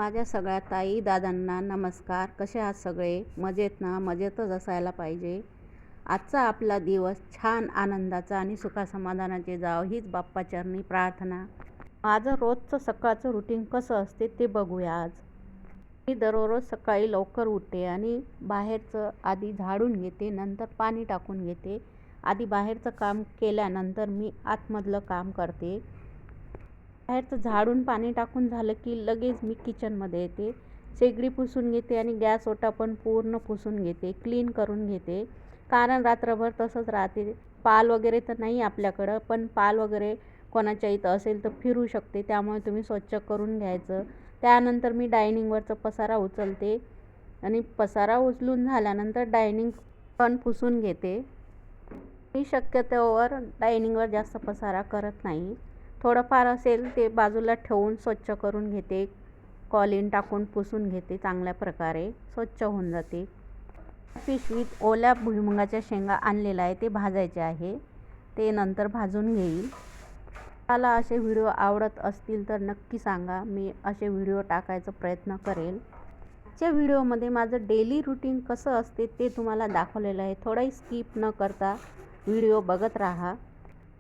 माझ्या सगळ्या ताई दादांना नमस्कार. कसे आहात सगळे? मजेत ना? मजेतच असायला पाहिजे. आजचा आपला दिवस छान आनंदाचा आणि सुखासमाधानाचे जावं हीच बाप्पाचरणी प्रार्थना. माझं रोजचं सकाळचं रुटीन कसं असते ते बघूया आज. मी दररोज सकाळी लवकर उठते आणि बाहेरचं आधी झाडून घेते, नंतर पाणी टाकून घेते. आधी बाहेरचं काम केल्यानंतर मी आतमधलं काम करते. बाहेरचं झाडून पाणी टाकून झालं की लगेच मी किचनमध्ये येते. शेगडी पुसून घेते आणि गॅस ओटा पण पूर्ण पुसून घेते, क्लीन करून घेते. कारण रात्रभर तसंच राहते. पाल वगैरे तर नाही आपल्याकडं, पण पाल वगैरे कोणाच्या इथं असेल तर फिरू शकते, त्यामुळे तुम्ही स्वच्छ करून घ्यायचं. त्यानंतर मी डायनिंगवरचं पसारा उचलते आणि पसारा उचलून झाल्यानंतर डायनिंग पण पुसून घेते. मी शक्यतोवर डायनिंगवर जास्त पसारा करत नाही. थोडंफार असेल ते बाजूला ठेवून स्वच्छ करून घेते. कॉलिन टाकून पुसून घेते, चांगल्या प्रकारे स्वच्छ होऊन जाते. पिशवीत ओल्या भुईमुगाच्या शेंगा आणलेल्या आहे, ते भाजायचे आहे. ते नंतर भाजून घेईल. मला असे व्हिडिओ आवडत असतील तर नक्की सांगा, मी असे व्हिडिओ टाकायचा प्रयत्न करेल. आजच्या व्हिडिओमध्ये माझं डेली रुटीन कसं असते ते तुम्हाला दाखवलेलं आहे. थोडाही स्किप न करता व्हिडिओ बघत राहा.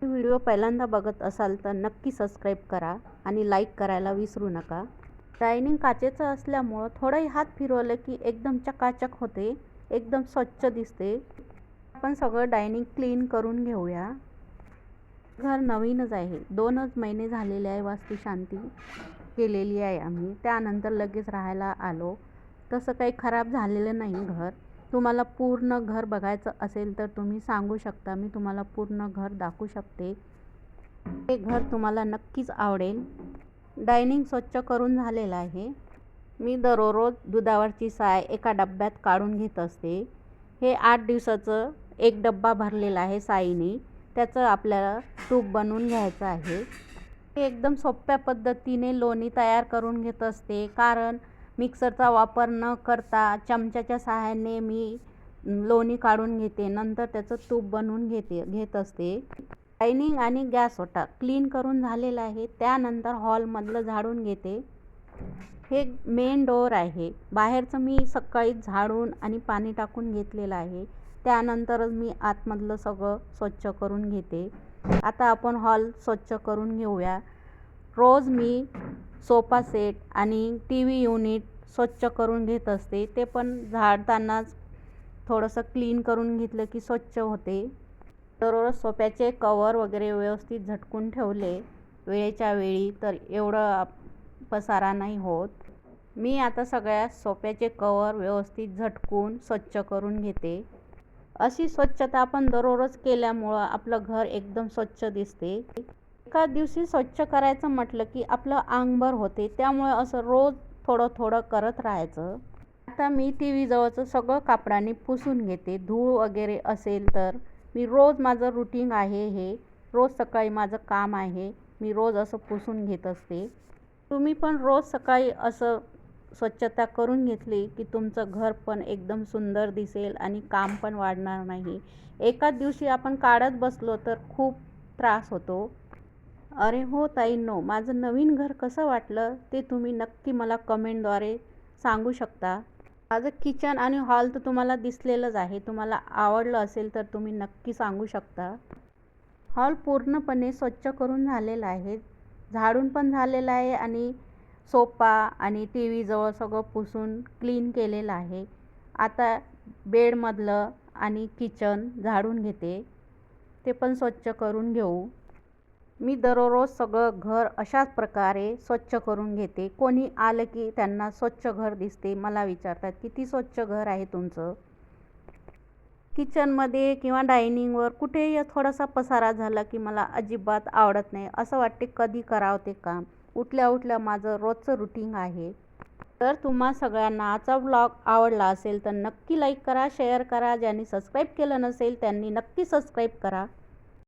व्हिडिओ पहिल्यांदा बघत असाल तर नक्की सबस्क्राईब करा आणि लाईक करायला विसरू नका. डायनिंग काचेचं असल्यामुळं थोडंही हात फिरवलं की एकदम चकाचक होते, एकदम स्वच्छ दिसते. आपण सगळं डायनिंग क्लीन करून घेऊया. घर नवीनच आहे, 2च महिने झालेले आहे. वास्तुशांती केलेली आहे आम्ही, त्यानंतर लगेच राहायला आलो. तसं काही खराब झालेलं नाही घर. तुम्हाला पूर्ण घर बघायचं असेल तर तुम्ही सांगू शकता, मी तुम्हाला पूर्ण घर दाखवू शकते. हे घर तुम्हाला नक्कीच आवडेल. डायनिंग स्वच्छ करून झालेलं आहे. मी दररोज दुधावरची साय एका डब्यात काढून घेत असते. हे 8 दिवसाचं एक डब्बा भरलेला आहे साईने. त्याचं आपल्याला तूप बनवून घ्यायचं आहे. हे एकदम सोप्या पद्धतीने लोणी तयार करून घेत असते, कारण मिक्सरचा वापर न करता चमच्याच्या सहाय्याने मी लोणी काढून घेते. नंतर त्याचं तूप बनवून घेत असते. डायनिंग आणि गॅस ओटा क्लीन करून झालेला आहे. त्यानंतर हॉलमधलं झाडून घेते. हे मेन डोअर आहे. बाहेरचं मी सकाळी झाडून आणि पाणी टाकून घेतलेलं आहे. त्यानंतरच मी आतमधलं सगळं स्वच्छ करून घेते. आता आपण हॉल स्वच्छ करून घेऊया. रोज मी सोफा सेट आणि TV युनिट स्वच्छ करून घेत असते. ते पण झाडतानाच थोडंसं क्लीन करून घेतलं की स्वच्छ होते. दररोज सोफ्याचे कवर वगैरे व्यवस्थित झटकून ठेवले वेळेच्या वेळी तर एवढं पसारा नाही होत. मी आता सगळ्या सोफ्याचे कवर व्यवस्थित झटकून स्वच्छ करून घेते. अशी स्वच्छता आपण दररोज केल्यामुळं आपलं घर एकदम स्वच्छ दिसते. एका दिवशी स्वच्छ करायचं म्हटलं की आपलं अंगभर होते, त्यामुळे असं रोज थोडं थोडं करत राहायचं. आता मी TV जवळचं सगळं कापडाने पुसून घेते. धूळ वगैरे असेल तर मी रोज माझं रुटीन आहे हे. रोज सकाळी माझं काम आहे, मी रोज असं पुसून घेत असते. तुम्ही पण रोज सकाळी असं स्वच्छता करून घेतली की तुमचं घर पण एकदम सुंदर दिसेल आणि काम पण वाढणार नाही. एकाच दिवशी आपण काढत बसलो तर खूप त्रास होतो. अरे हो ताईंनो, माझं नवीन घर कसं वाटलं ते तुम्ही नक्की मला कमेंटद्वारे सांगू शकता. माझं किचन आणि हॉल तर तुम्हाला दिसलेलंच आहे. तुम्हाला आवडलं असेल तर तुम्ही नक्की सांगू शकता. हॉल पूर्णपणे स्वच्छ करून झालेला आहे, झाडून पण झालेला आहे आणि सोफा आणि TV जवळ सगळं पुसून क्लीन केलेलं आहे. आता बेडमधलं आणि किचन झाडून घेते, ते पण स्वच्छ करून घेऊ. मी दररोज सगळं घर अशाच प्रकारे स्वच्छ करून घेते. कोणी आलं की त्यांना स्वच्छ घर दिसते, मला विचारतात किती स्वच्छ घर आहे तुमचं. किचनमध्ये किंवा डायनिंगवर कुठेही थोडासा पसारा झाला की मला अजिबात आवडत नाही. असं वाटते कधी करावं ते काम. उठल्या उठल्या माझं रोजचं रुटीन आहे. तर तुम्हा सगळ्यांना आजचा व्लॉग आवडला असेल तर नक्की लाईक करा, शेअर करा. ज्यांनी सबस्क्राईब केलं नसेल त्यांनी नक्की सबस्क्राईब करा.